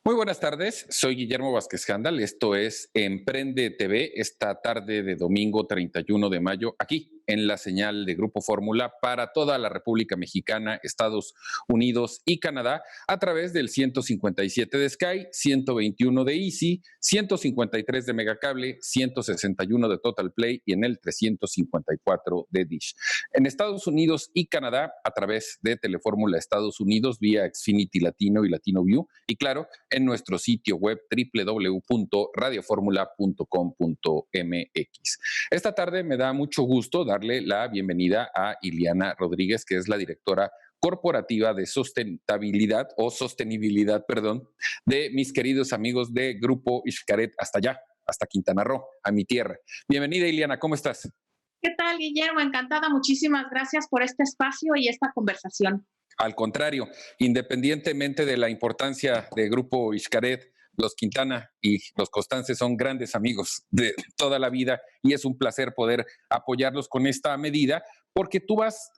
Muy buenas tardes, soy Guillermo Vázquez Handal, esto es Emprende TV, esta tarde de domingo 31 de mayo, aquí en la señal de Grupo Fórmula para toda la República Mexicana, Estados Unidos y Canadá, a través del 157 de Sky, 121 de Easy, 153 de Megacable, 161 de Total Play y en el 354 de Dish. En Estados Unidos y Canadá, a través de Telefórmula Estados Unidos, vía Xfinity Latino y Latino View, y claro, en nuestro sitio web www.radioformula.com.mx. Esta tarde me da mucho gusto darle la bienvenida a Iliana Rodríguez, que es la directora corporativa de sostenibilidad, de mis queridos amigos de Grupo Xcaret hasta allá, hasta Quintana Roo, a mi tierra. Bienvenida, Iliana, ¿cómo estás? ¿Qué tal, Guillermo? Encantada. Muchísimas gracias por este espacio y esta conversación. Al contrario, independientemente de la importancia de Grupo Xcaret, los Quintana y los Constances son grandes amigos de toda la vida y es un placer poder apoyarlos con esta medida porque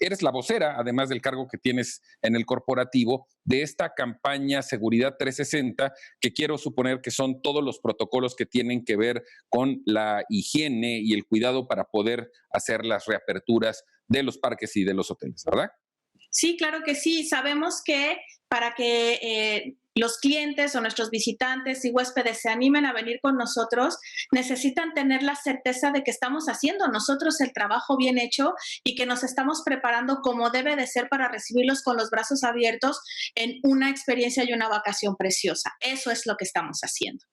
eres la vocera, además del cargo que tienes en el corporativo, de esta campaña Seguridad 360, que quiero suponer que son todos los protocolos que tienen que ver con la higiene y el cuidado para poder hacer las reaperturas de los parques y de los hoteles, ¿verdad? Sí, claro que sí. Sabemos que para que los clientes o nuestros visitantes y huéspedes se animen a venir con nosotros, necesitan tener la certeza de que estamos haciendo nosotros el trabajo bien hecho y que nos estamos preparando como debe de ser para recibirlos con los brazos abiertos en una experiencia y una vacación preciosa. Eso es lo que estamos haciendo.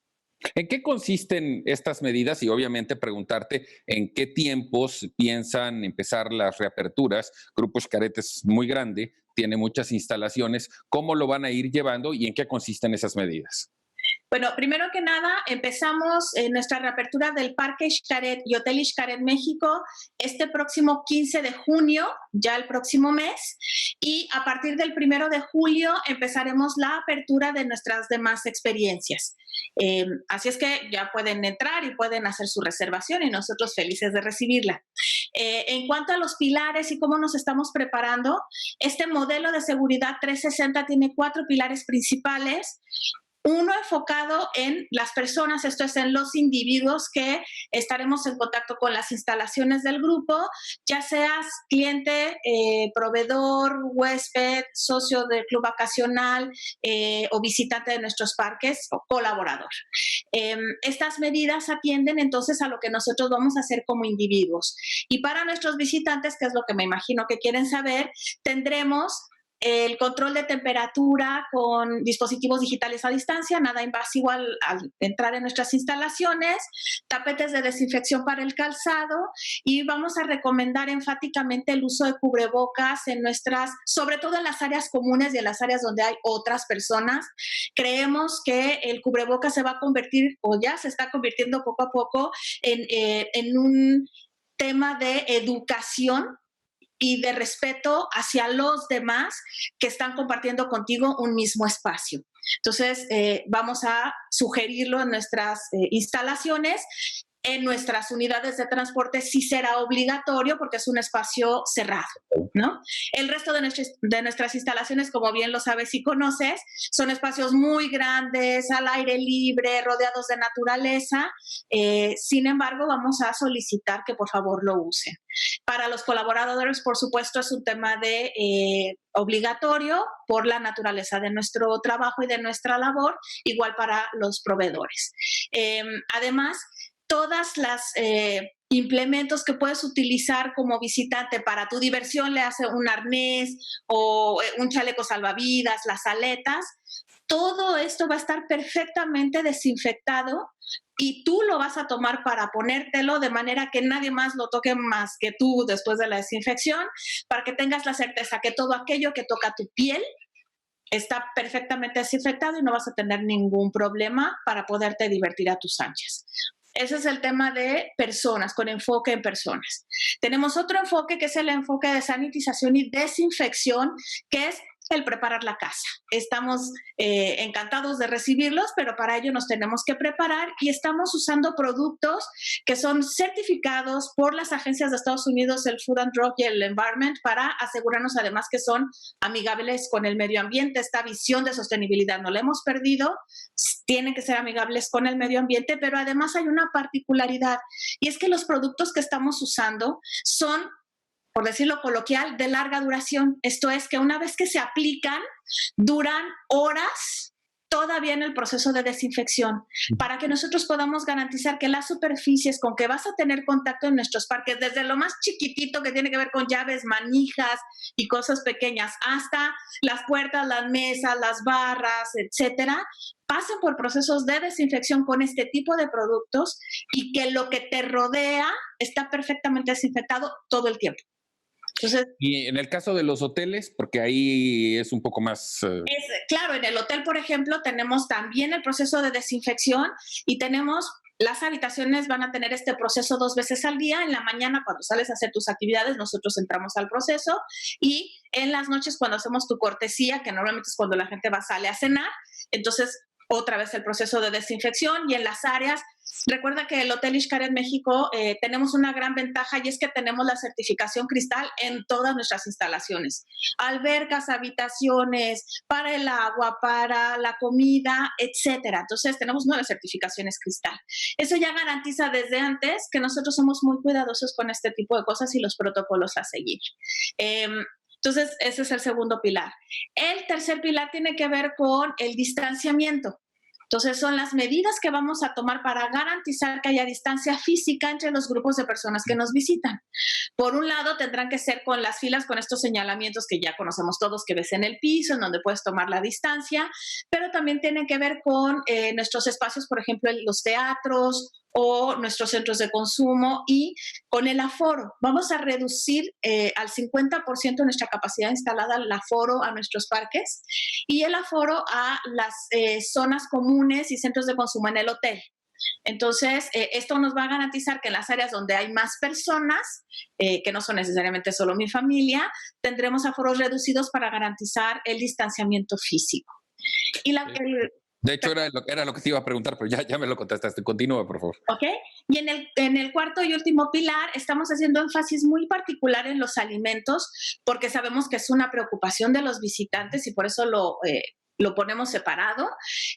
¿En qué consisten estas medidas? Y obviamente preguntarte en qué tiempos piensan empezar las reaperturas. Grupo Xcaret es muy grande, tiene muchas instalaciones. ¿Cómo lo van a ir llevando y en qué consisten esas medidas? Bueno, primero que nada, empezamos nuestra reapertura del Parque Xcaret y Hotel Xcaret México este próximo 15 de junio, ya el próximo mes, y a partir del 1 de julio empezaremos la apertura de nuestras demás experiencias. Así es que ya pueden entrar y pueden hacer su reservación y nosotros felices de recibirla. En cuanto a los pilares y cómo nos estamos preparando, este modelo de seguridad 360 tiene 4 pilares principales. Uno enfocado en las personas, esto es en los individuos que estaremos en contacto con las instalaciones del grupo, ya seas cliente, proveedor, huésped, socio del club vacacional o visitante de nuestros parques o colaborador. Estas medidas atienden entonces a lo que nosotros vamos a hacer como individuos. Y para nuestros visitantes, que es lo que me imagino que quieren saber, tendremos el control de temperatura con dispositivos digitales a distancia, nada invasivo al entrar en nuestras instalaciones, tapetes de desinfección para el calzado y vamos a recomendar enfáticamente el uso de cubrebocas en nuestras, sobre todo en las áreas comunes y en las áreas donde hay otras personas. Creemos que el cubrebocas se va a convertir o ya se está convirtiendo poco a poco en un tema de educación y de respeto hacia los demás que están compartiendo contigo un mismo espacio. Entonces, vamos a sugerirlo en nuestras instalaciones. En nuestras unidades de transporte sí será obligatorio porque es un espacio cerrado, ¿no? El resto de nuestras instalaciones, como bien lo sabes y conoces, son espacios muy grandes, al aire libre, rodeados de naturaleza. Sin embargo, vamos a solicitar que por favor lo usen. Para los colaboradores, por supuesto, es un tema de obligatorio por la naturaleza de nuestro trabajo y de nuestra labor, igual para los proveedores. Además, todas las implementos que puedes utilizar como visitante para tu diversión, le hace un arnés o un chaleco salvavidas, las aletas, todo esto va a estar perfectamente desinfectado y tú lo vas a tomar para ponértelo de manera que nadie más lo toque más que tú después de la desinfección, para que tengas la certeza que todo aquello que toca tu piel está perfectamente desinfectado y no vas a tener ningún problema para poderte divertir a tus anchas. Ese es el tema de personas, con enfoque en personas. Tenemos otro enfoque que es el enfoque de sanitización y desinfección, que es el preparar la casa. Estamos encantados de recibirlos, pero para ello nos tenemos que preparar y estamos usando productos que son certificados por las agencias de Estados Unidos, el Food and Drug y el Environment, para asegurarnos además que son amigables con el medio ambiente. Esta visión de sostenibilidad no la hemos perdido, tienen que ser amigables con el medio ambiente, pero además hay una particularidad y es que los productos que estamos usando son, por decirlo coloquial, de larga duración. Esto es que una vez que se aplican, duran horas todavía en el proceso de desinfección, para que nosotros podamos garantizar que las superficies con que vas a tener contacto en nuestros parques, desde lo más chiquitito que tiene que ver con llaves, manijas y cosas pequeñas, hasta las puertas, las mesas, las barras, etcétera, pasen por procesos de desinfección con este tipo de productos y que lo que te rodea está perfectamente desinfectado todo el tiempo. Entonces, y en el caso de los hoteles, porque ahí es un poco más... claro, en el hotel, por ejemplo, tenemos también el proceso de desinfección y tenemos, las habitaciones van a tener este proceso 2 veces al día. En la mañana, cuando sales a hacer tus actividades, nosotros entramos al proceso, y en las noches, cuando hacemos tu cortesía, que normalmente es cuando la gente sale a cenar, entonces otra vez el proceso de desinfección. Y en las áreas, recuerda que el Hotel Xcaret México tenemos una gran ventaja, y es que tenemos la certificación Cristal en todas nuestras instalaciones. Albercas, habitaciones, para el agua, para la comida, etcétera. Entonces tenemos 9 certificaciones Cristal. Eso ya garantiza desde antes que nosotros somos muy cuidadosos con este tipo de cosas y los protocolos a seguir. Entonces, ese es el segundo pilar. El tercer pilar tiene que ver con el distanciamiento. Entonces, son las medidas que vamos a tomar para garantizar que haya distancia física entre los grupos de personas que nos visitan. Por un lado, tendrán que ser con las filas, con estos señalamientos que ya conocemos todos, que ves en el piso, en donde puedes tomar la distancia, pero también tienen que ver con nuestros espacios, por ejemplo, en los teatros o nuestros centros de consumo, y con el aforo. Vamos a reducir al 50% nuestra capacidad instalada, el aforo a nuestros parques, y el aforo a las zonas comunes y centros de consumo en el hotel. Entonces, esto nos va a garantizar que en las áreas donde hay más personas, que no son necesariamente solo mi familia, tendremos aforos reducidos para garantizar el distanciamiento físico. Y de hecho, era lo que te iba a preguntar, pero ya me lo contestaste. Continúa, por favor. ¿Ok? Y en el cuarto y último pilar estamos haciendo énfasis muy particular en los alimentos, porque sabemos que es una preocupación de los visitantes y por eso lo ponemos separado,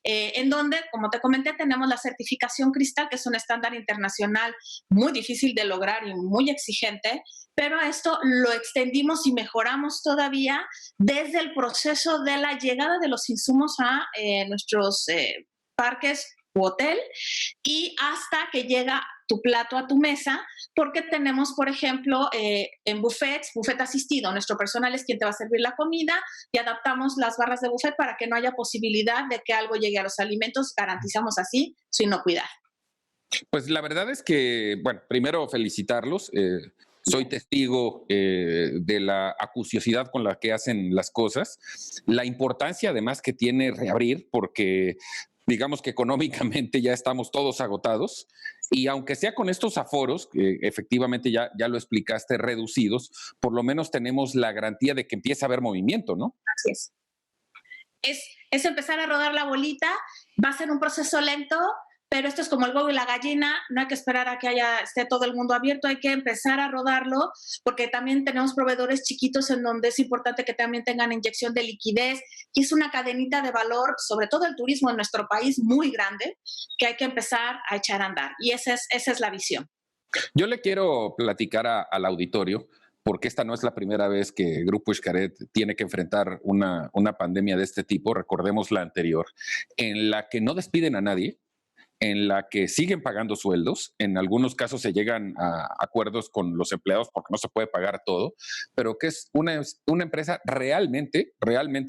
en donde, como te comenté, tenemos la certificación Cristal, que es un estándar internacional muy difícil de lograr y muy exigente, pero esto lo extendimos y mejoramos todavía desde el proceso de la llegada de los insumos a nuestros parques u hotel, y hasta que llega tu plato a tu mesa, porque tenemos, por ejemplo, en buffet asistido, nuestro personal es quien te va a servir la comida, y adaptamos las barras de buffet para que no haya posibilidad de que algo llegue a los alimentos. Garantizamos así su inocuidad. Pues la verdad es que, bueno, primero felicitarlos. Soy testigo de la acuciosidad con la que hacen las cosas, la importancia además que tiene reabrir, porque digamos que económicamente ya estamos todos agotados, y aunque sea con estos aforos, que efectivamente ya lo explicaste, reducidos, por lo menos tenemos la garantía de que empieza a haber movimiento, ¿no? Así es. Es empezar a rodar la bolita, va a ser un proceso lento, pero esto es como el huevo y la gallina, no hay que esperar a que esté todo el mundo abierto, hay que empezar a rodarlo, porque también tenemos proveedores chiquitos en donde es importante que también tengan inyección de liquidez, y es una cadenita de valor, sobre todo el turismo en nuestro país, muy grande, que hay que empezar a echar a andar, y esa es la visión. Yo le quiero platicar al auditorio, porque esta no es la primera vez que Grupo Xcaret tiene que enfrentar una pandemia de este tipo. Recordemos la anterior, en la que no despiden a nadie, en la que siguen pagando sueldos, en algunos casos se llegan a acuerdos con los empleados porque no se puede pagar todo, pero que es una empresa realmente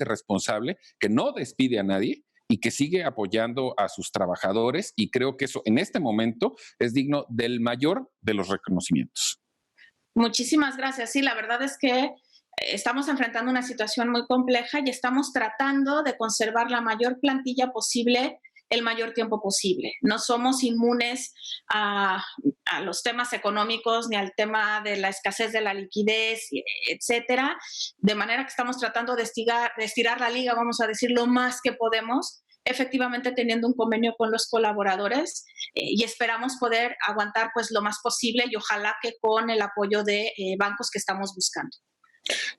responsable, que no despide a nadie y que sigue apoyando a sus trabajadores, y creo que eso en este momento es digno del mayor de los reconocimientos. Muchísimas gracias. Sí, la verdad es que estamos enfrentando una situación muy compleja y estamos tratando de conservar la mayor plantilla posible el mayor tiempo posible. No somos inmunes a los temas económicos ni al tema de la escasez de la liquidez, etcétera, de manera que estamos tratando de estirar la liga, vamos a decir, lo más que podemos, efectivamente teniendo un convenio con los colaboradores y esperamos poder aguantar pues lo más posible y ojalá que con el apoyo de bancos que estamos buscando.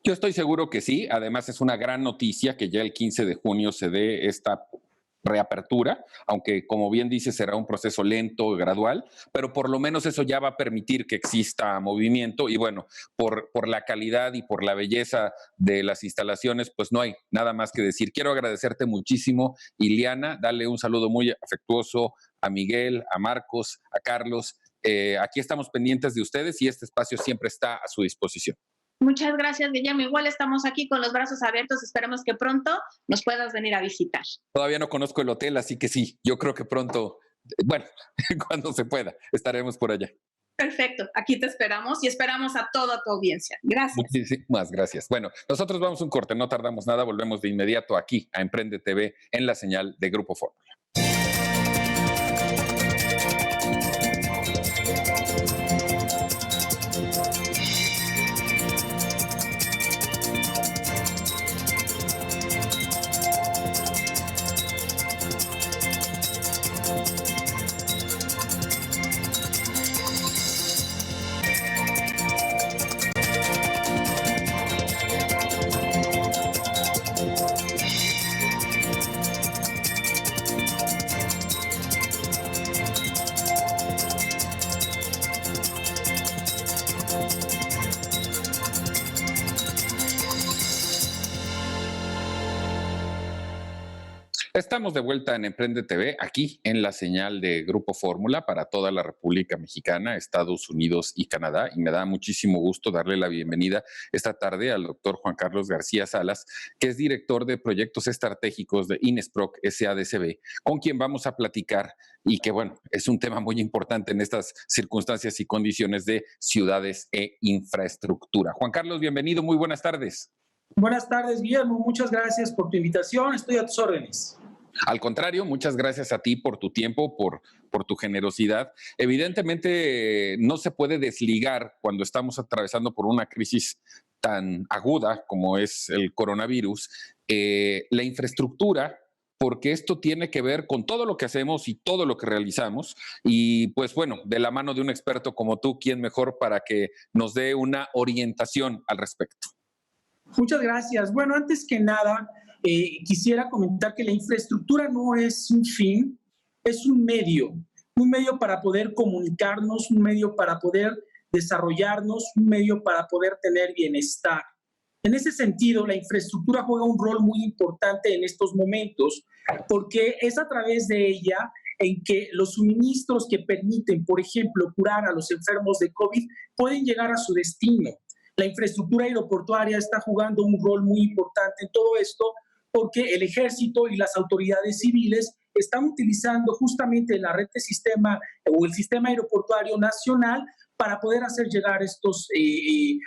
Yo estoy seguro que sí. Además, es una gran noticia que ya el 15 de junio se dé esta reapertura, aunque como bien dice será un proceso lento, gradual, pero por lo menos eso ya va a permitir que exista movimiento y bueno, por la calidad y por la belleza de las instalaciones, pues no hay nada más que decir. Quiero agradecerte muchísimo, Iliana, darle un saludo muy afectuoso a Miguel, a Marcos, a Carlos. Aquí estamos pendientes de ustedes y este espacio siempre está a su disposición. Muchas gracias, Guillermo. Igual estamos aquí con los brazos abiertos. Esperemos que pronto nos puedas venir a visitar. Todavía no conozco el hotel, así que sí, yo creo que pronto, bueno, cuando se pueda, estaremos por allá. Perfecto, aquí te esperamos y esperamos a toda tu audiencia. Gracias. Muchísimas gracias. Bueno, nosotros vamos a un corte, no tardamos nada, volvemos de inmediato aquí a Emprende TV en la señal de Grupo Fórmula. Estamos de vuelta en Emprende TV, aquí en la señal de Grupo Fórmula para toda la República Mexicana, Estados Unidos y Canadá. Y me da muchísimo gusto darle la bienvenida esta tarde al doctor Juan Carlos García Salas, que es director de proyectos estratégicos de Inesproc SADCB, con quien vamos a platicar y que, bueno, es un tema muy importante en estas circunstancias y condiciones de ciudades e infraestructura. Juan Carlos, bienvenido, muy buenas tardes. Buenas tardes, Guillermo. Muchas gracias por tu invitación. Estoy a tus órdenes. Al contrario, muchas gracias a ti por tu tiempo, por tu generosidad. Evidentemente, no se puede desligar cuando estamos atravesando por una crisis tan aguda como es el coronavirus, la infraestructura, porque esto tiene que ver con todo lo que hacemos y todo lo que realizamos. Y pues bueno, de la mano de un experto como tú, ¿quién mejor para que nos dé una orientación al respecto? Muchas gracias. Bueno, antes que nada, quisiera comentar que la infraestructura no es un fin, es un medio para poder comunicarnos, un medio para poder desarrollarnos, un medio para poder tener bienestar. En ese sentido, la infraestructura juega un rol muy importante en estos momentos porque es a través de ella en que los suministros que permiten, por ejemplo, curar a los enfermos de COVID pueden llegar a su destino. La infraestructura aeroportuaria está jugando un rol muy importante en todo esto porque el ejército y las autoridades civiles están utilizando justamente la red de sistema o el sistema aeroportuario nacional para poder hacer llegar estos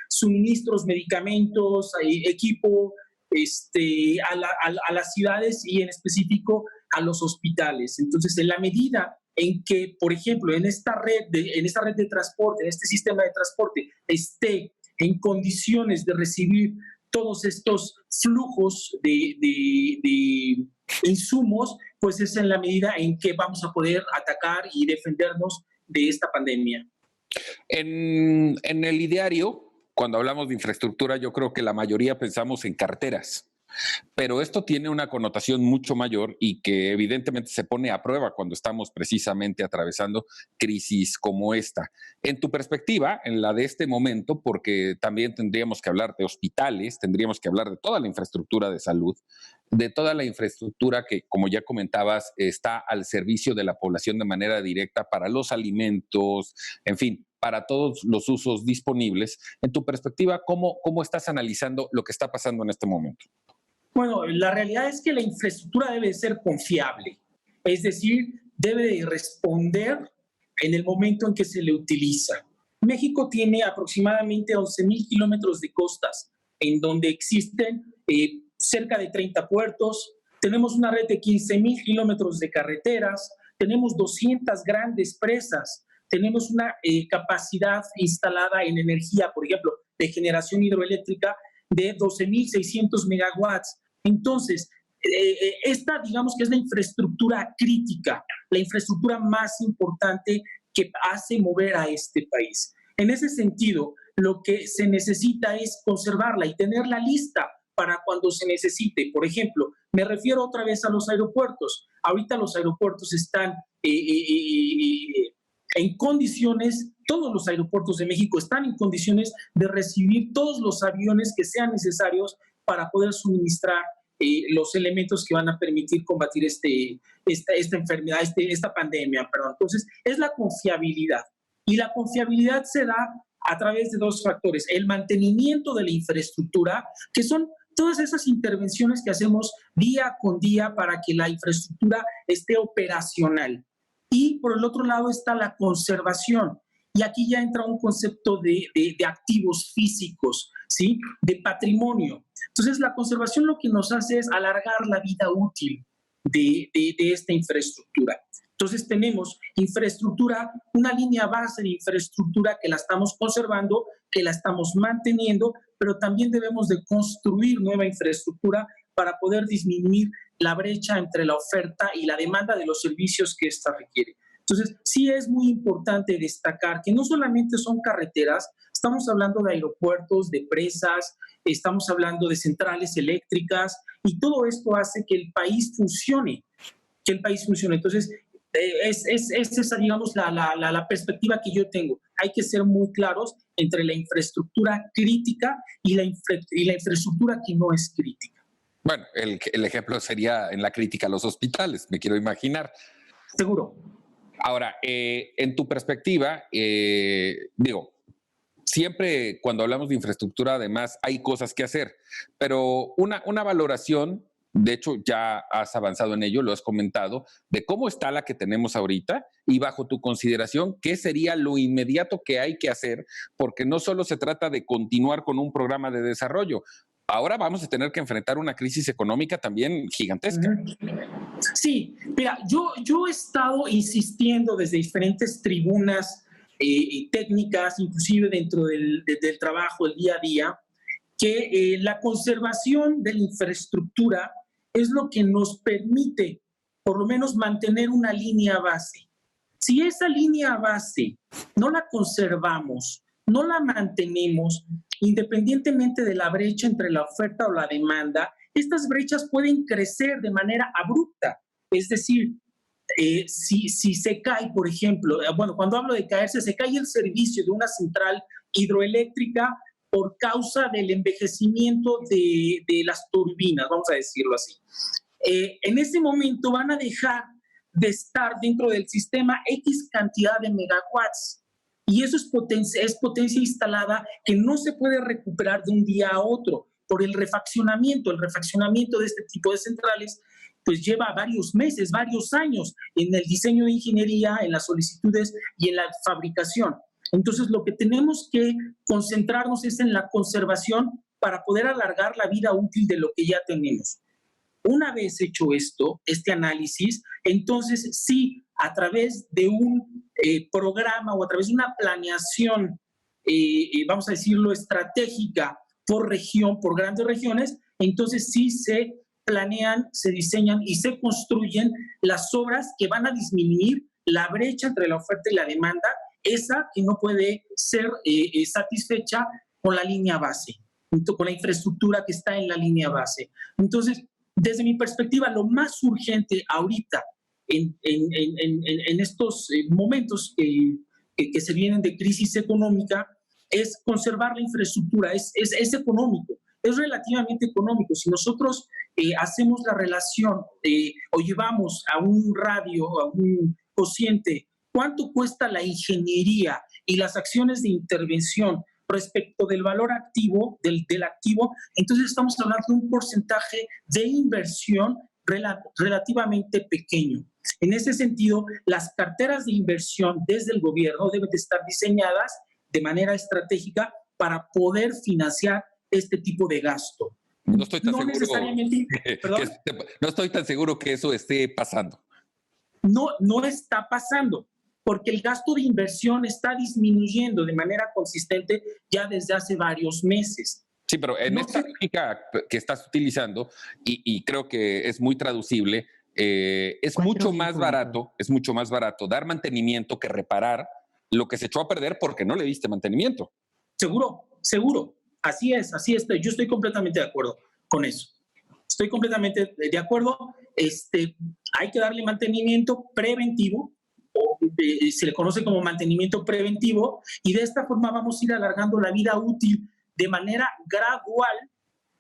suministros, medicamentos, equipo a las ciudades y en específico a los hospitales. Entonces, en la medida en que, por ejemplo, en esta red de transporte, en este sistema de transporte, esté en condiciones de recibir todos estos flujos de insumos, pues es en la medida en que vamos a poder atacar y defendernos de esta pandemia. En el ideario, cuando hablamos de infraestructura, yo creo que la mayoría pensamos en carreteras. Pero esto tiene una connotación mucho mayor y que evidentemente se pone a prueba cuando estamos precisamente atravesando crisis como esta. En tu perspectiva, en la de este momento, porque también tendríamos que hablar de hospitales, tendríamos que hablar de toda la infraestructura de salud, de toda la infraestructura que, como ya comentabas, está al servicio de la población de manera directa para los alimentos, en fin, para todos los usos disponibles. En tu perspectiva, ¿cómo estás analizando lo que está pasando en este momento? Bueno, la realidad es que la infraestructura debe ser confiable, es decir, debe de responder en el momento en que se le utiliza. México tiene aproximadamente 11,000 kilómetros de costas, en donde existen cerca de 30 puertos, Tenemos una red de 15,000 kilómetros de carreteras, tenemos 200 grandes presas, tenemos una capacidad instalada en energía, por ejemplo, de generación hidroeléctrica de 12,600 megawatts. Entonces, esta, digamos que es la infraestructura crítica, la infraestructura más importante que hace mover a este país. En ese sentido, lo que se necesita es conservarla y tenerla lista para cuando se necesite. Por ejemplo, me refiero otra vez a los aeropuertos. Ahorita los aeropuertos están en condiciones, todos los aeropuertos de México están en condiciones de recibir todos los aviones que sean necesarios para poder suministrar los elementos que van a permitir combatir esta enfermedad, esta pandemia, perdón. Entonces, es la confiabilidad. Y la confiabilidad se da a través de dos factores: el mantenimiento de la infraestructura, que son todas esas intervenciones que hacemos día con día para que la infraestructura esté operacional. Y por el otro lado está la conservación. Y aquí ya entra un concepto de activos físicos, ¿sí? De patrimonio. Entonces, la conservación lo que nos hace es alargar la vida útil de esta infraestructura. Entonces, tenemos infraestructura, una línea base de infraestructura que la estamos conservando, que la estamos manteniendo, pero también debemos de construir nueva infraestructura para poder disminuir la brecha entre la oferta y la demanda de los servicios que ésta requiere. Entonces, sí es muy importante destacar que no solamente son carreteras, estamos hablando de aeropuertos, de presas, estamos hablando de centrales eléctricas, y todo esto hace que el país funcione, Entonces, es esa, digamos, la perspectiva que yo tengo. Hay que ser muy claros entre la infraestructura crítica y la infraestructura que no es crítica. Bueno, el ejemplo sería en la crítica a los hospitales, me quiero imaginar. Seguro. Ahora, en tu perspectiva, digo, siempre cuando hablamos de infraestructura, además, hay cosas que hacer, pero una valoración, de hecho ya has avanzado en ello, lo has comentado, de cómo está la que tenemos ahorita y bajo tu consideración, ¿qué sería lo inmediato que hay que hacer? Porque no solo se trata de continuar con un programa de desarrollo, ahora vamos a tener que enfrentar una crisis económica también gigantesca. Sí, mira, yo he estado insistiendo desde diferentes tribunas técnicas, inclusive dentro del trabajo, el día a día, que la conservación de la infraestructura es lo que nos permite, por lo menos, mantener una línea base. Si esa línea base no la conservamos, no la mantenemos, independientemente de la brecha entre la oferta o la demanda, estas brechas pueden crecer de manera abrupta. Es decir, si se cae, por ejemplo, bueno, cuando hablo de caerse, se cae el servicio de una central hidroeléctrica por causa del envejecimiento de las turbinas, vamos a decirlo así. En ese momento van a dejar de estar dentro del sistema X cantidad de megawatts. Y eso es potencia instalada que no se puede recuperar de un día a otro por el refaccionamiento. El refaccionamiento de este tipo de centrales pues lleva varios meses, varios años en el diseño de ingeniería, en las solicitudes y en la fabricación. Entonces, lo que tenemos que concentrarnos es en la conservación para poder alargar la vida útil de lo que ya tenemos. Una vez hecho esto, este análisis, entonces sí, a través de un programa o a través de una planeación, vamos a decirlo, estratégica por región, por grandes regiones, entonces sí se planean, se diseñan y se construyen las obras que van a disminuir la brecha entre la oferta y la demanda, esa que no puede ser satisfecha con la línea base, con la infraestructura que está en la línea base. Entonces, desde mi perspectiva, lo más urgente ahorita en estos momentos que se vienen de crisis económica es conservar la infraestructura, es económico, es relativamente económico. Si nosotros hacemos la relación o llevamos a un radio, a un cociente, cuánto cuesta la ingeniería y las acciones de intervención respecto del valor activo, del activo, entonces estamos hablando de un porcentaje de inversión relativamente pequeño. En ese sentido, las carteras de inversión desde el gobierno deben de estar diseñadas de manera estratégica para poder financiar este tipo de gasto. No estoy tan No seguro necesariamente, perdón. no estoy tan seguro que eso esté pasando. No está pasando, porque el gasto de inversión está disminuyendo de manera consistente ya desde hace varios meses. Sí, pero en No esta sé, lógica que estás utilizando, y creo que es muy traducible, es mucho más barato, dar mantenimiento que reparar lo que se echó a perder porque no le diste mantenimiento. seguro. Así es. Yo estoy completamente de acuerdo con eso. Estoy completamente de acuerdo. Hay que darle mantenimiento preventivo, se le conoce como mantenimiento preventivo, y de esta forma vamos a ir alargando la vida útil de manera gradual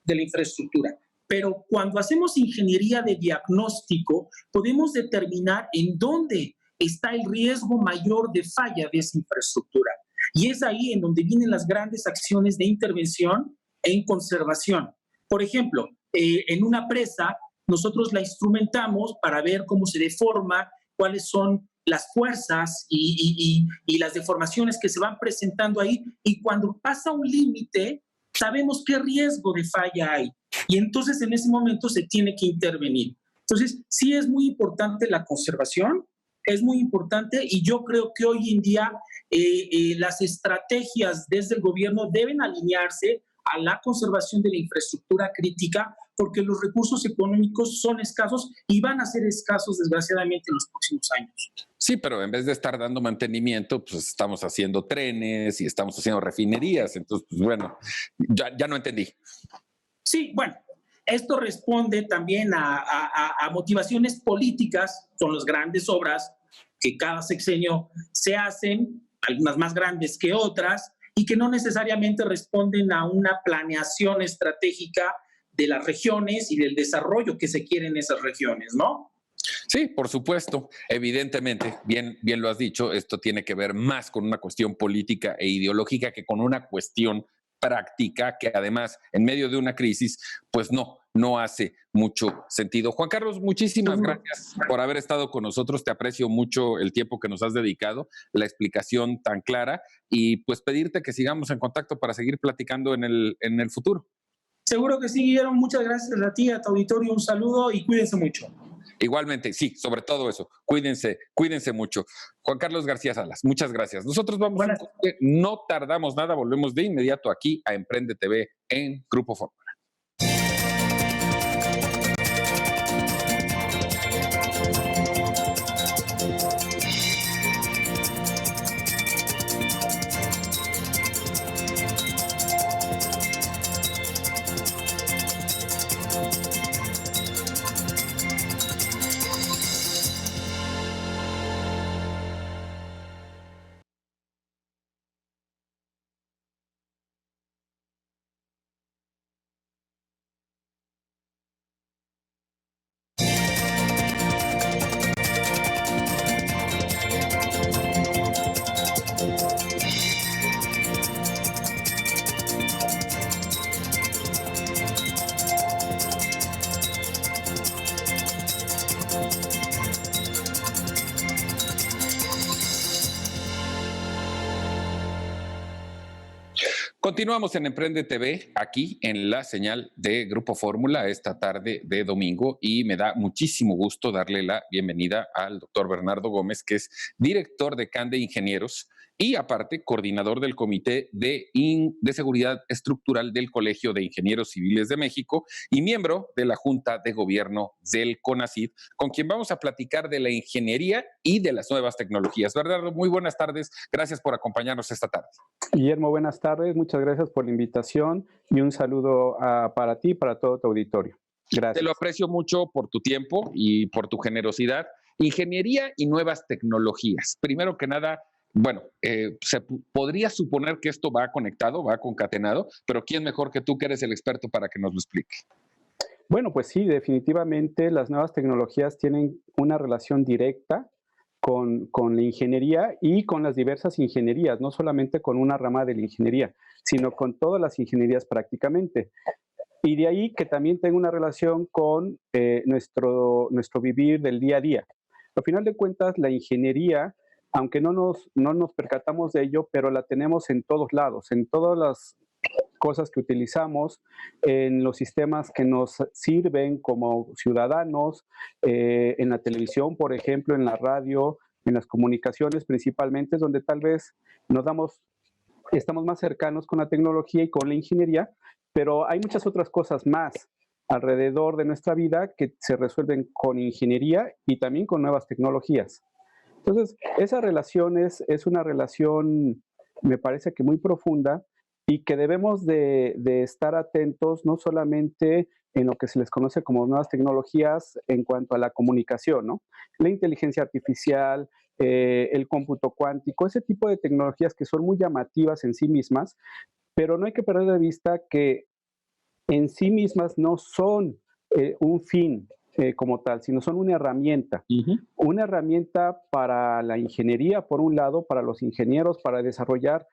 de la infraestructura. Pero cuando hacemos ingeniería de diagnóstico, podemos determinar en dónde está el riesgo mayor de falla de esa infraestructura. Y es ahí en donde vienen las grandes acciones de intervención en conservación. Por ejemplo, en una presa, nosotros la instrumentamos para ver cómo se deforma, cuáles son las fuerzas y las deformaciones que se van presentando ahí. Y cuando pasa un límite, sabemos qué riesgo de falla hay. Y entonces en ese momento se tiene que intervenir. Entonces, sí es muy importante la conservación, es muy importante, y yo creo que hoy en día las estrategias desde el gobierno deben alinearse a la conservación de la infraestructura crítica, porque los recursos económicos son escasos y van a ser escasos desgraciadamente en los próximos años. Sí, pero en vez de estar dando mantenimiento, pues estamos haciendo trenes y estamos haciendo refinerías. Entonces, pues bueno, ya no entendí. Sí, bueno, esto responde también a motivaciones políticas. Son las grandes obras que cada sexenio se hacen, algunas más grandes que otras, y que no necesariamente responden a una planeación estratégica de las regiones y del desarrollo que se quiere en esas regiones, ¿no? Sí, por supuesto, evidentemente, bien lo has dicho, esto tiene que ver más con una cuestión política e ideológica que con una cuestión práctica que además en medio de una crisis, pues no hace mucho sentido. Juan Carlos, muchísimas gracias por haber estado con nosotros, te aprecio mucho el tiempo que nos has dedicado, la explicación tan clara y pues pedirte que sigamos en contacto para seguir platicando en el futuro. Seguro que sí, Guillermo, muchas gracias a ti, a tu auditorio, un saludo y cuídense mucho. Igualmente, sí, sobre todo eso. Cuídense mucho. Juan Carlos García Salas, muchas gracias. Nosotros vamos, no tardamos nada, volvemos de inmediato aquí a Emprende TV en Grupo Fórmula. Continuamos en Emprende TV, aquí en la señal de Grupo Fórmula esta tarde de domingo y me da muchísimo gusto darle la bienvenida al doctor Bernardo Gómez, que es director de CAN de Ingenieros y aparte coordinador del Comité de Seguridad Estructural del Colegio de Ingenieros Civiles de México y miembro de la Junta de Gobierno del CONACYT, con quien vamos a platicar de la ingeniería y de las nuevas tecnologías. Bernardo, muy buenas tardes, gracias por acompañarnos esta tarde. Guillermo, buenas tardes, muchas gracias por la invitación y un saludo para ti y para todo tu auditorio. Gracias. Te lo aprecio mucho por tu tiempo y por tu generosidad. Ingeniería y nuevas tecnologías. Primero que nada, bueno, se podría suponer que esto va conectado, va concatenado, pero ¿quién mejor que tú que eres el experto para que nos lo explique? Bueno, pues sí, definitivamente las nuevas tecnologías tienen una relación directa con la ingeniería y con las diversas ingenierías, no solamente con una rama de la ingeniería, sino con todas las ingenierías prácticamente. Y de ahí que también tenga una relación con nuestro vivir del día a día. Al final de cuentas, la ingeniería, aunque no nos percatamos de ello, pero la tenemos en todos lados, en todas cosas que utilizamos, en los sistemas que nos sirven como ciudadanos, en la televisión, por ejemplo, en la radio, en las comunicaciones principalmente, es donde tal vez estamos más cercanos con la tecnología y con la ingeniería, pero hay muchas otras cosas más alrededor de nuestra vida que se resuelven con ingeniería y también con nuevas tecnologías. Entonces, esa relación es una relación, me parece que muy profunda y que debemos de estar atentos no solamente en lo que se les conoce como nuevas tecnologías en cuanto a la comunicación, ¿no? La inteligencia artificial, el cómputo cuántico, ese tipo de tecnologías que son muy llamativas en sí mismas, pero no hay que perder de vista que en sí mismas no son un fin como tal, sino son una herramienta. Una herramienta para la ingeniería, por un lado, para los ingenieros, para desarrollar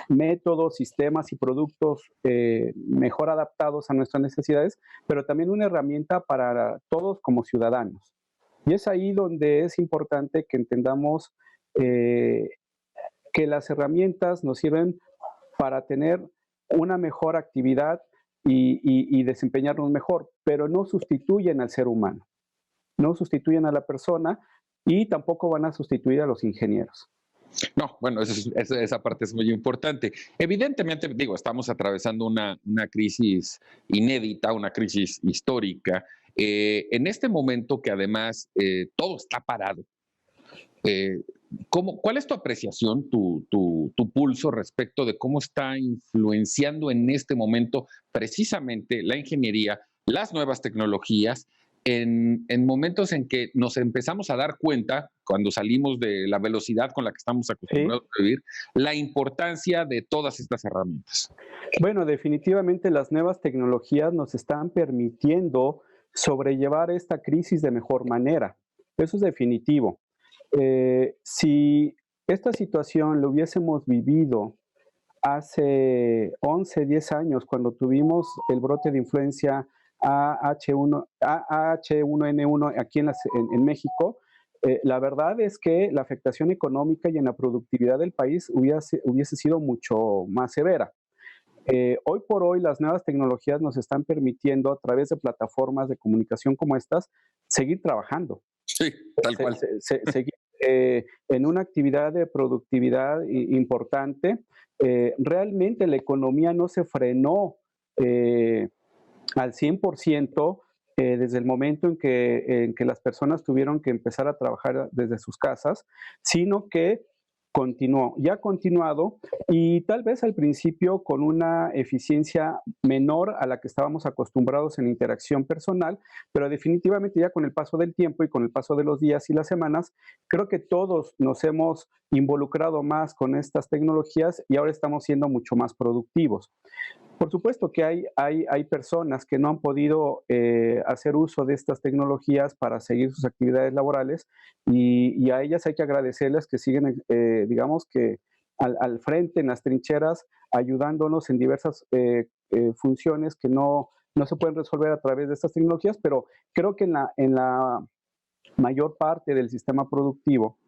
métodos, sistemas y productos mejor adaptados a nuestras necesidades, pero también una herramienta para todos como ciudadanos. Y es ahí donde es importante que entendamos que las herramientas nos sirven para tener una mejor actividad y desempeñarnos mejor, pero no sustituyen al ser humano, no sustituyen a la persona y tampoco van a sustituir a los ingenieros. No, bueno, esa parte es muy importante. Evidentemente, digo, estamos atravesando una crisis inédita, una crisis histórica. En este momento que además todo está parado, ¿cuál es tu apreciación, tu pulso respecto de cómo está influenciando en este momento precisamente la ingeniería, las nuevas tecnologías, en momentos en que nos empezamos a dar cuenta, cuando salimos de la velocidad con la que estamos acostumbrados a vivir, la importancia de todas estas herramientas? Bueno, definitivamente las nuevas tecnologías nos están permitiendo sobrellevar esta crisis de mejor manera. Eso es definitivo. Si esta situación lo hubiésemos vivido hace 11, 10 años, cuando tuvimos el brote de influenza H1N1 aquí en México, la verdad es que la afectación económica y en la productividad del país hubiese sido mucho más severa. Hoy por hoy las nuevas tecnologías nos están permitiendo a través de plataformas de comunicación como estas seguir trabajando. Sí, tal cual. Seguir en una actividad de productividad importante. Realmente la economía no se frenó al 100% desde el momento en que las personas tuvieron que empezar a trabajar desde sus casas, sino que continuó, ya ha continuado y tal vez al principio con una eficiencia menor a la que estábamos acostumbrados en interacción personal, pero definitivamente ya con el paso del tiempo y con el paso de los días y las semanas, creo que todos nos hemos involucrado más con estas tecnologías y ahora estamos siendo mucho más productivos. Por supuesto que hay personas que no han podido hacer uso de estas tecnologías para seguir sus actividades laborales y a ellas hay que agradecerles que siguen, digamos que al frente, en las trincheras, ayudándonos en diversas funciones que no se pueden resolver a través de estas tecnologías, pero creo que en la mayor parte del sistema productivo,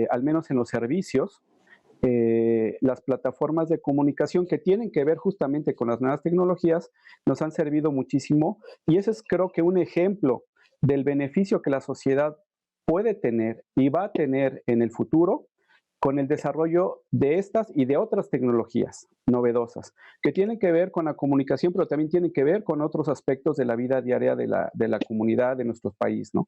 al menos en los servicios, las plataformas de comunicación que tienen que ver justamente con las nuevas tecnologías nos han servido muchísimo y ese es creo que un ejemplo del beneficio que la sociedad puede tener y va a tener en el futuro con el desarrollo de estas y de otras tecnologías novedosas que tienen que ver con la comunicación, pero también tienen que ver con otros aspectos de la vida diaria de la comunidad de nuestro país, ¿no?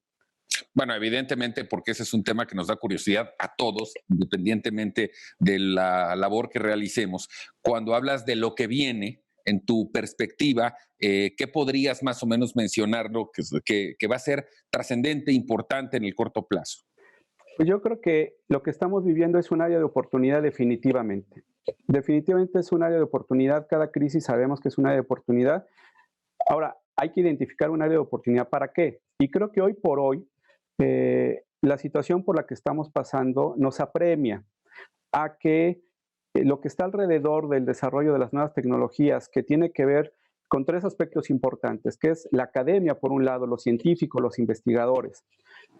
Bueno, evidentemente, porque ese es un tema que nos da curiosidad a todos, independientemente de la labor que realicemos. Cuando hablas de lo que viene, en tu perspectiva, ¿qué podrías más o menos mencionarlo que va a ser trascendente, importante en el corto plazo? Pues yo creo que lo que estamos viviendo es un área de oportunidad definitivamente. Definitivamente es un área de oportunidad. Cada crisis sabemos que es un área de oportunidad. Ahora, hay que identificar un área de oportunidad para qué. Y creo que hoy por hoy, la situación por la que estamos pasando nos apremia a que lo que está alrededor del desarrollo de las nuevas tecnologías, que tiene que ver con tres aspectos importantes, que es la academia, por un lado, los científicos, los investigadores.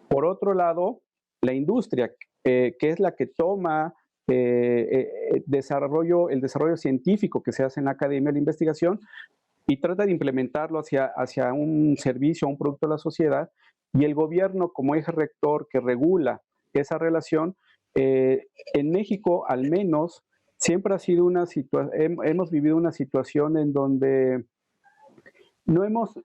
Por otro lado, la industria, que es la que toma el desarrollo científico que se hace en la academia, la investigación, y trata de implementarlo hacia un servicio, un producto de la sociedad, y el gobierno como eje rector que regula esa relación, en México al menos siempre ha sido hemos vivido una situación en donde no hemos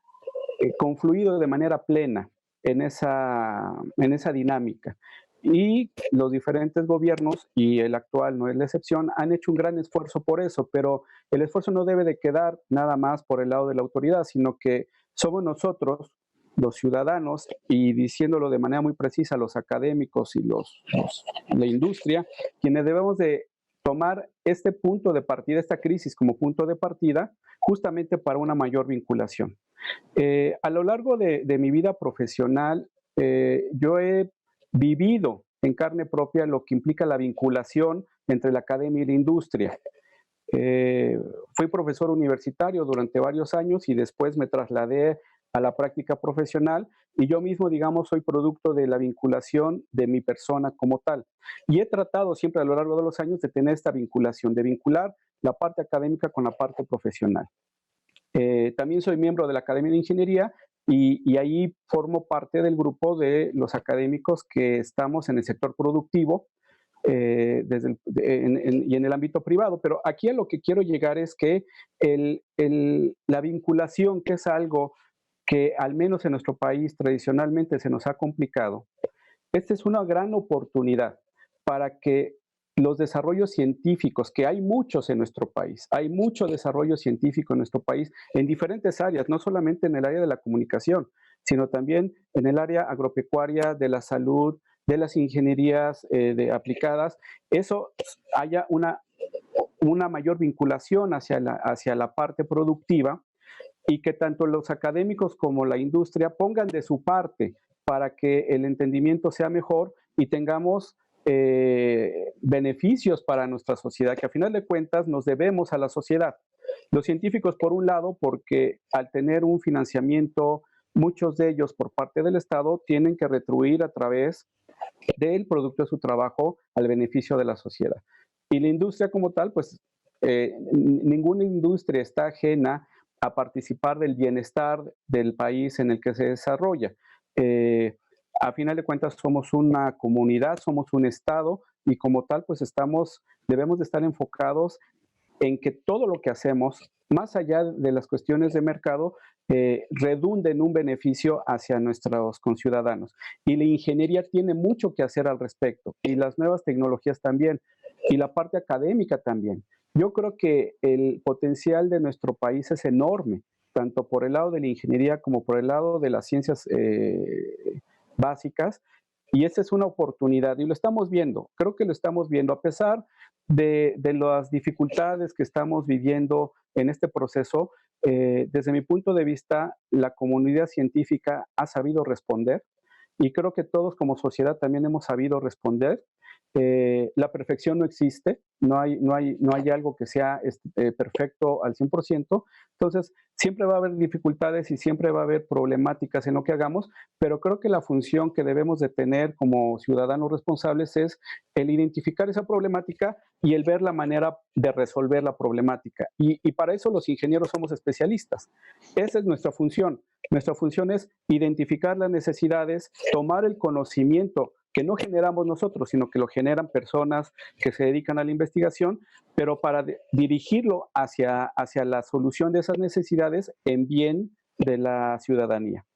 confluido de manera plena en esa dinámica. Y los diferentes gobiernos, y el actual no es la excepción, han hecho un gran esfuerzo por eso, pero el esfuerzo no debe de quedar nada más por el lado de la autoridad, sino que somos nosotros, los ciudadanos, y diciéndolo de manera muy precisa, los académicos y la industria, quienes debemos de tomar este punto de partida, esta crisis como punto de partida, justamente para una mayor vinculación. A lo largo de mi vida profesional, yo he vivido en carne propia lo que implica la vinculación entre la academia y la industria. Fui profesor universitario durante varios años y después me trasladé a la práctica profesional y yo mismo, digamos, soy producto de la vinculación de mi persona como tal. Y he tratado siempre a lo largo de los años de tener esta vinculación, de vincular la parte académica con la parte profesional. También soy miembro de la Academia de Ingeniería y ahí formo parte del grupo de los académicos que estamos en el sector productivo y en el ámbito privado. Pero aquí a lo que quiero llegar es que la vinculación, que es algo que al menos en nuestro país tradicionalmente se nos ha complicado, esta es una gran oportunidad para que los desarrollos científicos, que hay muchos en nuestro país, hay mucho desarrollo científico en nuestro país en diferentes áreas, no solamente en el área de la comunicación, sino también en el área agropecuaria, de la salud, de las ingenierías aplicadas, eso haya una mayor vinculación hacia la parte productiva y que tanto los académicos como la industria pongan de su parte para que el entendimiento sea mejor y tengamos beneficios para nuestra sociedad, que a final de cuentas nos debemos a la sociedad. Los científicos, por un lado, porque al tener un financiamiento, muchos de ellos por parte del Estado, tienen que retribuir a través del producto de su trabajo al beneficio de la sociedad. Y la industria como tal, pues ninguna industria está ajena a participar del bienestar del país en el que se desarrolla. A final de cuentas somos una comunidad, somos un estado y como tal pues debemos de estar enfocados en que todo lo que hacemos, más allá de las cuestiones de mercado, redunde en un beneficio hacia nuestros conciudadanos. Y la ingeniería tiene mucho que hacer al respecto y las nuevas tecnologías también y la parte académica también. Yo creo que el potencial de nuestro país es enorme, tanto por el lado de la ingeniería como por el lado de las ciencias básicas, y esa es una oportunidad y lo estamos viendo, creo que lo estamos viendo a pesar de las dificultades que estamos viviendo en este proceso. Desde mi punto de vista, la comunidad científica ha sabido responder y creo que todos como sociedad también hemos sabido responder. La perfección no existe, no hay algo que sea perfecto al 100%, entonces siempre va a haber dificultades y siempre va a haber problemáticas en lo que hagamos, pero creo que la función que debemos de tener como ciudadanos responsables es el identificar esa problemática y el ver la manera de resolver la problemática. Y para eso los ingenieros somos especialistas. Esa es nuestra función. Nuestra función es identificar las necesidades, tomar el conocimiento que no generamos nosotros, sino que lo generan personas que se dedican a la investigación, pero para dirigirlo hacia la solución de esas necesidades en bien de la ciudadanía.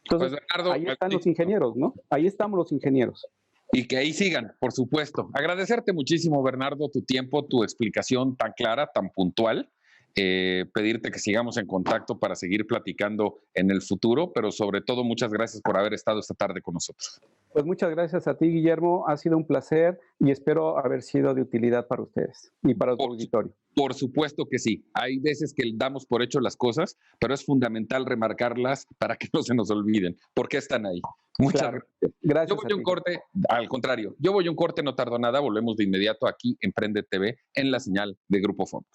Entonces, pues Bernardo, ahí están los ingenieros, ¿no? Ahí estamos los ingenieros. Y que ahí sigan, por supuesto. Agradecerte muchísimo, Bernardo, tu tiempo, tu explicación tan clara, tan puntual. Pedirte que sigamos en contacto para seguir platicando en el futuro, pero sobre todo muchas gracias por haber estado esta tarde con nosotros. Pues muchas gracias a ti, Guillermo, ha sido un placer y espero haber sido de utilidad para ustedes y para tu auditorio. Por supuesto que sí, hay veces que damos por hecho las cosas, pero es fundamental remarcarlas para que no se nos olviden, porque están ahí. Muchas gracias. Yo voy a un corte, al contrario, yo voy a un corte, no tardo nada, volvemos de inmediato aquí en Prende TV en la señal de Grupo Fórmula.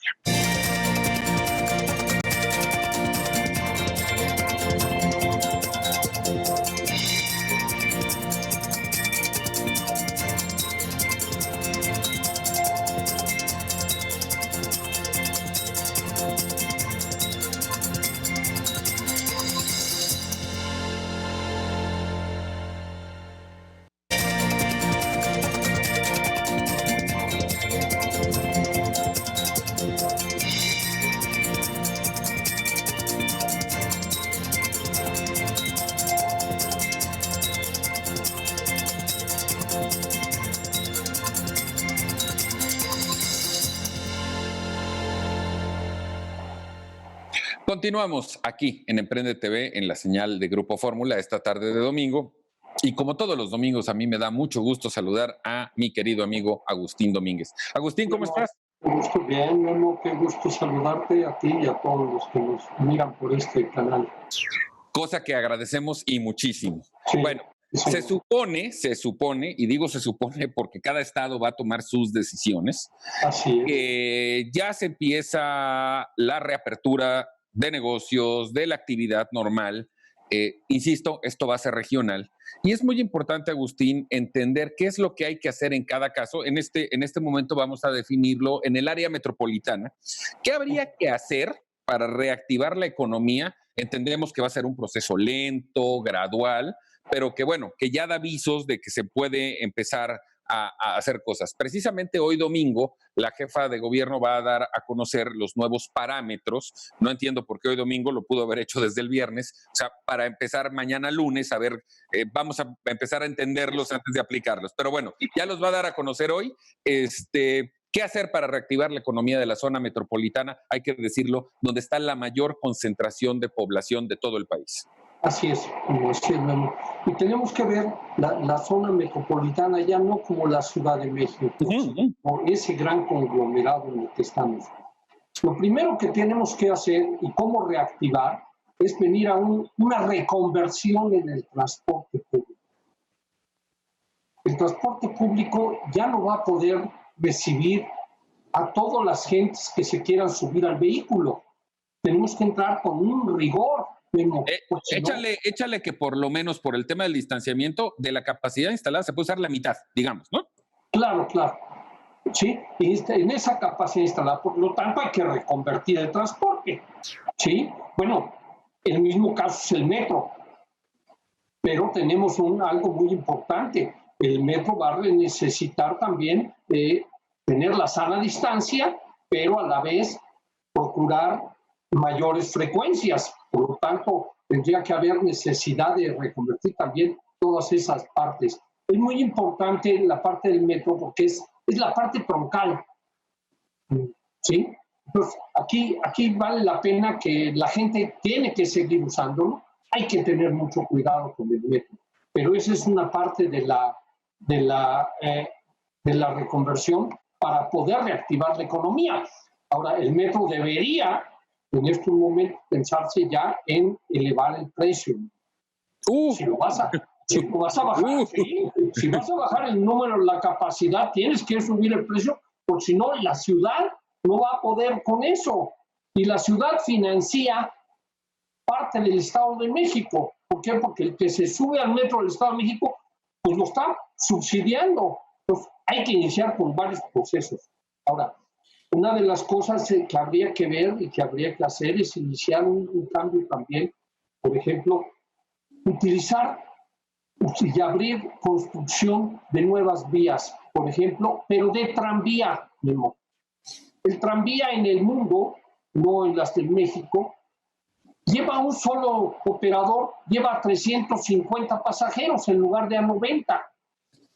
Continuamos aquí en Emprende TV en la señal de Grupo Fórmula esta tarde de domingo. Y como todos los domingos, a mí me da mucho gusto saludar a mi querido amigo Agustín Domínguez. Agustín, ¿cómo estás? Bien, Memo, qué gusto saludarte a ti y a todos los que nos miran por este canal. Cosa que agradecemos y muchísimo. Sí, bueno, sí. se supone, y digo se supone porque cada estado va a tomar sus decisiones, Así es. que ya se empieza la reapertura de negocios, de la actividad normal. Insisto, esto va a ser regional. Y es muy importante, Agustín, entender qué es lo que hay que hacer en cada caso. En este momento vamos a definirlo en el área metropolitana. ¿Qué habría que hacer para reactivar la economía? Entendemos que va a ser un proceso lento, gradual, pero que bueno, que ya da avisos de que se puede empezar a hacer cosas. Precisamente hoy domingo, la jefa de gobierno va a dar a conocer los nuevos parámetros. No entiendo por qué hoy domingo, lo pudo haber hecho desde el viernes. O sea, para empezar mañana lunes, a ver, vamos a empezar a entenderlos antes de aplicarlos. Pero bueno, ya los va a dar a conocer hoy. ¿Qué hacer para reactivar la economía de la zona metropolitana? Hay que decirlo, donde está la mayor concentración de población de todo el país. Así es, como decía Memo. Y tenemos que ver la zona metropolitana ya no como la Ciudad de México, como ese gran conglomerado en el que estamos. Lo primero que tenemos que hacer y cómo reactivar es venir a una reconversión en el transporte público. El transporte público ya no va a poder recibir a todas las gentes que se quieran subir al vehículo. Tenemos que entrar con un rigor. Échale que por lo menos por el tema del distanciamiento, de la capacidad instalada se puede usar la mitad, digamos, ¿no? Claro. Sí, en esa capacidad instalada, por lo tanto hay que reconvertir el transporte. Sí, bueno, el mismo caso es el metro, pero tenemos algo muy importante. El metro va a necesitar también tener la sana distancia, pero a la vez procurar mayores frecuencias. Por lo tanto, tendría que haber necesidad de reconvertir también todas esas partes. Es muy importante la parte del metro porque es la parte troncal. ¿Sí? Entonces, aquí vale la pena que la gente tiene que seguir usándolo. Hay que tener mucho cuidado con el metro. Pero esa es una parte de la reconversión para poder reactivar la economía. Ahora, el metro debería en este momento pensarse ya en elevar el precio. Si lo vas a bajar, si vas a bajar el número, la capacidad, tienes que subir el precio, porque si no, la ciudad no va a poder con eso. Y la ciudad financia parte del Estado de México. ¿Por qué? Porque el que se sube al metro del Estado de México, pues lo está subsidiando. Entonces, hay que iniciar con varios procesos. Ahora, una de las cosas que habría que ver y que habría que hacer es iniciar un cambio también, por ejemplo, utilizar y abrir construcción de nuevas vías, por ejemplo, pero de tranvía, Memo. El tranvía en el mundo, no en las de México, lleva un solo operador, lleva 350 pasajeros en lugar de a 90,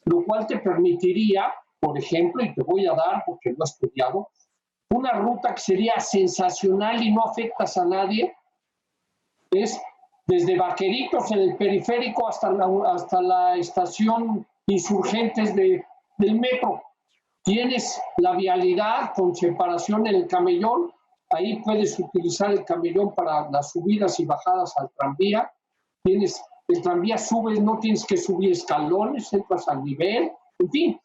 lo cual te permitiría, por ejemplo, y te voy a dar, porque lo he estudiado, una ruta que sería sensacional y no afectas a nadie, es desde Vaqueritos en el periférico hasta la estación Insurgentes del metro. Tienes la vialidad con separación en el camellón, ahí puedes utilizar el camellón para las subidas y bajadas al tranvía. El tranvía subes, no tienes que subir escalones, entras al nivel, en fin.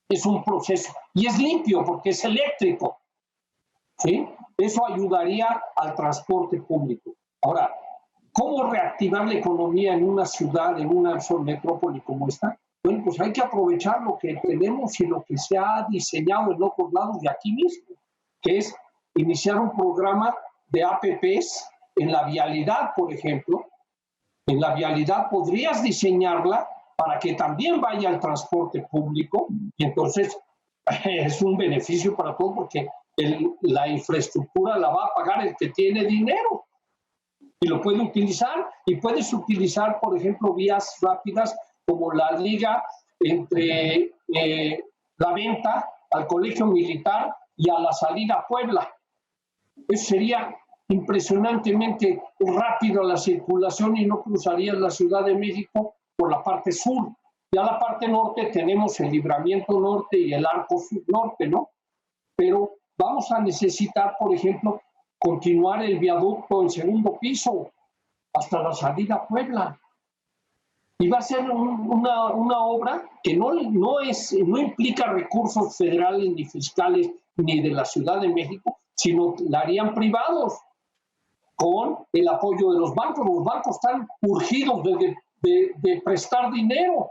Es un proceso y es limpio porque es eléctrico. ¿Sí? Eso ayudaría al transporte público. Ahora, ¿cómo reactivar la economía en una ciudad, en una metrópoli como esta? Bueno, pues hay que aprovechar lo que tenemos y lo que se ha diseñado en otros lados de aquí mismo, que es iniciar un programa de APPs en la vialidad, por ejemplo. En la vialidad podrías diseñarla para que también vaya al transporte público y entonces es un beneficio para todos porque la infraestructura la va a pagar el que tiene dinero y lo puede utilizar. Y puedes utilizar, por ejemplo, vías rápidas como la liga entre la venta al Colegio Militar y a la salida a Puebla. Eso sería impresionantemente rápido la circulación y no cruzarías la Ciudad de México por la parte sur. Ya la parte norte tenemos el Libramiento Norte y el Arco Sur Norte, ¿no? Pero vamos a necesitar, por ejemplo, continuar el viaducto en segundo piso hasta la salida a Puebla. Y va a ser una obra que no implica recursos federales ni fiscales ni de la Ciudad de México, sino la harían privados con el apoyo de los bancos. Los bancos están urgidos de prestar dinero.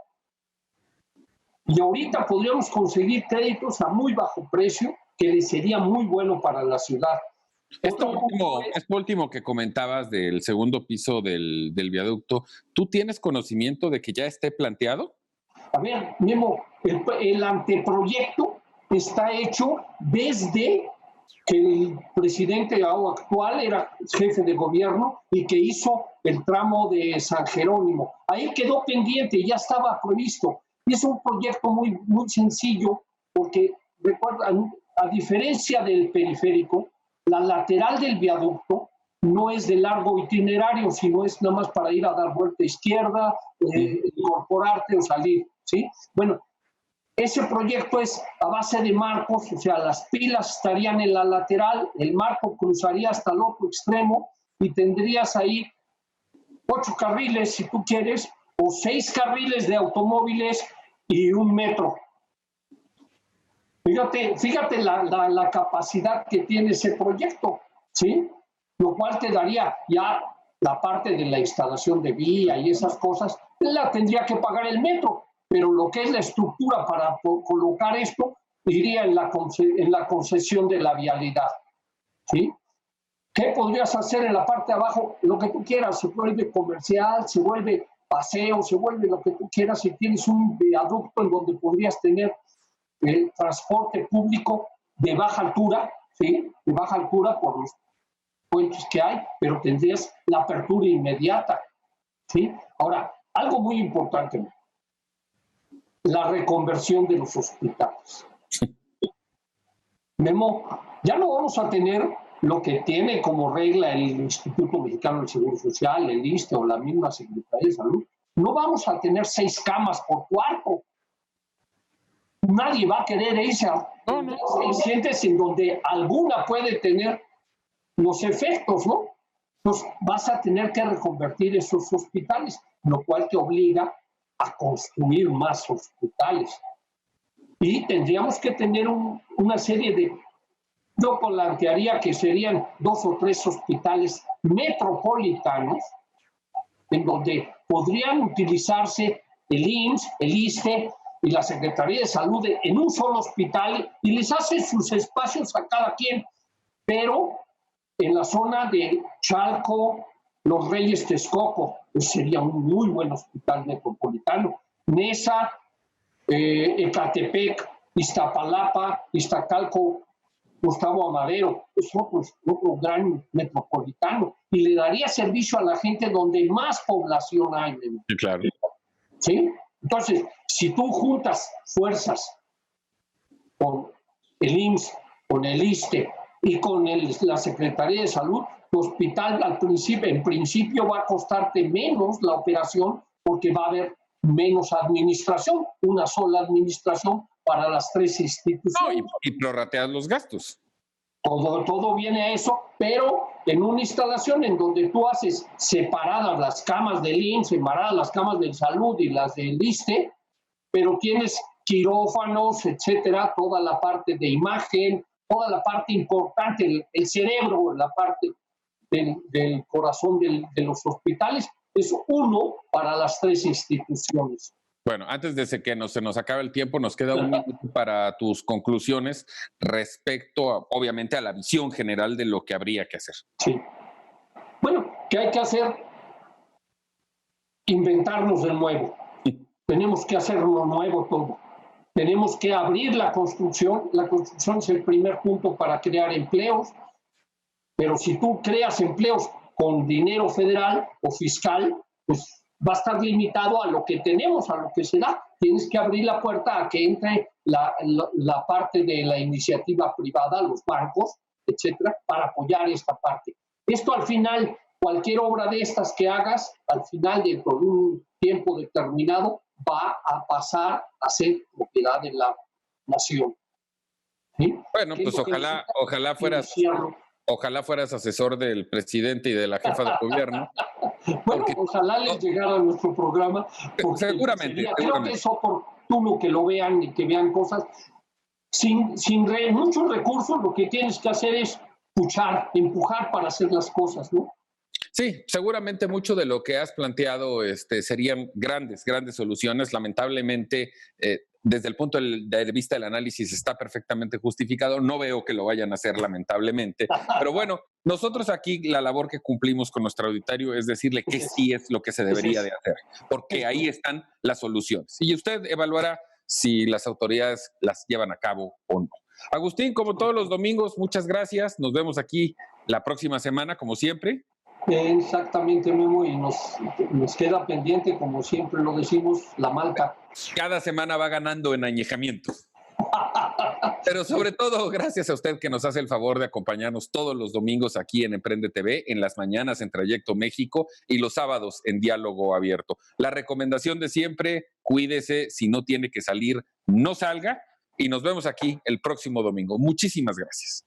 Y ahorita podríamos conseguir créditos a muy bajo precio que le sería muy bueno para la ciudad. Esto último que comentabas del segundo piso del viaducto, ¿tú tienes conocimiento de que ya esté planteado? A ver, Memo, el anteproyecto está hecho desde que el presidente actual era jefe de gobierno y que hizo el tramo de San Jerónimo. Ahí quedó pendiente, ya estaba previsto. Y es un proyecto muy, muy sencillo porque, recuerda, a diferencia del periférico, la lateral del viaducto no es de largo itinerario, sino es nada más para ir a dar vuelta izquierda, incorporarte o salir, ¿sí? Bueno, ese proyecto es a base de marcos, o sea, las pilas estarían en la lateral, el marco cruzaría hasta el otro extremo y tendrías ahí 8 carriles, si tú quieres, o 6 carriles de automóviles y 1 metro. Fíjate la capacidad que tiene ese proyecto, ¿sí? Lo cual te daría ya la parte de la instalación de vía y esas cosas, la tendría que pagar el metro, pero lo que es la estructura para colocar esto iría en la concesión de la vialidad, ¿sí? ¿Qué podrías hacer en la parte de abajo? Lo que tú quieras, se vuelve comercial, se vuelve paseo, se vuelve lo que tú quieras, si tienes un viaducto en donde podrías tener el transporte público de baja altura, ¿sí? De baja altura por los puentes que hay, pero tendrías la apertura inmediata, ¿sí? Ahora, algo muy importante, la reconversión de los hospitales. Memo, ya no vamos a tener lo que tiene como regla el Instituto Mexicano del Seguro Social, el ISSSTE o la misma Secretaría de Salud. No vamos a tener 6 camas por cuarto. Nadie va a querer irse a pacientes en donde alguna puede tener los efectos, ¿no? Entonces vas a tener que reconvertir esos hospitales, lo cual te obliga a construir más hospitales. Y tendríamos que tener una serie de... Yo plantearía que serían 2 o 3 hospitales metropolitanos en donde podrían utilizarse el IMSS, el ISSSTE y la Secretaría de Salud en un solo hospital y les hacen sus espacios a cada quien, pero en la zona de Chalco, Los Reyes, Texcoco, pues sería un muy buen hospital metropolitano. Nesa, Ecatepec, Iztapalapa, Iztacalco, Gustavo Amadero, es otro gran metropolitano y le daría servicio a la gente donde más población hay. Sí, claro. ¿Sí? Entonces, si tú juntas fuerzas con el IMSS, con el ISSSTE y con la Secretaría de Salud, tu hospital en principio va a costarte menos la operación porque va a haber menos administración, una sola administración para las 3 instituciones. No, y prorratear los gastos. Todo viene a eso, pero en una instalación en donde tú haces separadas las camas del IMSS, separadas las camas de salud y las del ISSSTE, pero tienes quirófanos, etcétera, toda la parte de imagen, toda la parte importante, el cerebro, la parte del corazón de los hospitales, es uno para las 3 instituciones. Bueno, antes de que se nos acabe el tiempo, nos queda un minuto para tus conclusiones respecto, obviamente, a la visión general de lo que habría que hacer. Sí. Bueno, ¿qué hay que hacer? Inventarnos de nuevo. Tenemos que hacerlo nuevo todo. Tenemos que abrir la construcción. La construcción es el primer punto para crear empleos. Pero si tú creas empleos con dinero federal o fiscal, pues va a estar limitado a lo que tenemos, a lo que se da. Tienes que abrir la puerta a que entre la parte de la iniciativa privada, los bancos, etcétera, para apoyar esta parte. Esto al final, cualquier obra de estas que hagas, al final, dentro de un tiempo determinado, va a pasar a ser propiedad de la nación. ¿Sí? Bueno, pues ojalá fueras asesor del presidente y de la jefa de gobierno. Bueno, ojalá les llegara a nuestro programa. Seguramente. Creo que es oportuno que lo vean y que vean cosas. Sin muchos recursos, lo que tienes que hacer es empujar para hacer las cosas, ¿no? Sí, seguramente mucho de lo que has planteado serían grandes soluciones. Lamentablemente, desde el punto de vista del análisis está perfectamente justificado. No veo que lo vayan a hacer, lamentablemente. Pero bueno, nosotros aquí la labor que cumplimos con nuestro auditorio es decirle que sí es lo que se debería de hacer, porque ahí están las soluciones. Y usted evaluará si las autoridades las llevan a cabo o no. Agustín, como todos los domingos, muchas gracias. Nos vemos aquí la próxima semana, como siempre. Exactamente, Memo, y nos queda pendiente, como siempre lo decimos, la malta. Cada semana va ganando en añejamiento. Pero sobre todo, gracias a usted que nos hace el favor de acompañarnos todos los domingos aquí en Emprende TV, en las mañanas en Trayecto México y los sábados en Diálogo Abierto. La recomendación de siempre, cuídese, si no tiene que salir, no salga, y nos vemos aquí el próximo domingo. Muchísimas gracias.